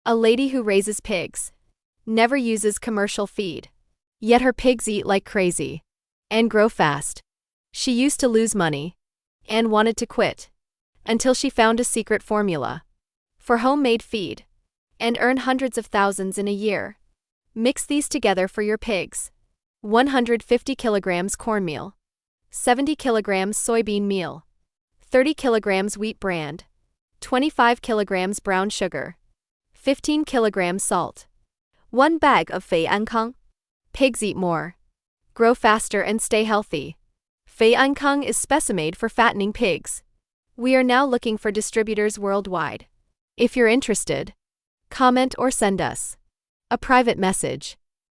A lady who raises pigs. Never uses commercial feed. Yet her pigs eat like crazy. And grow fast. She used to lose money. And wanted to quit. Until she found a secret formula. For homemade feed. And earn hundreds of thousands in a year. Mix these together for your pigs. 150 kilograms cornmeal. 70 kilograms soybean meal. 30 kilograms wheat bran. 25 kilograms brown sugar. 15 kilograms salt. 1 bag of Fei Ankang. Pigs eat more. Grow faster and stay healthy. Fei Ankang is specimade for fattening pigs. We are now looking for distributors worldwide. If you're interested, comment or send us a private message.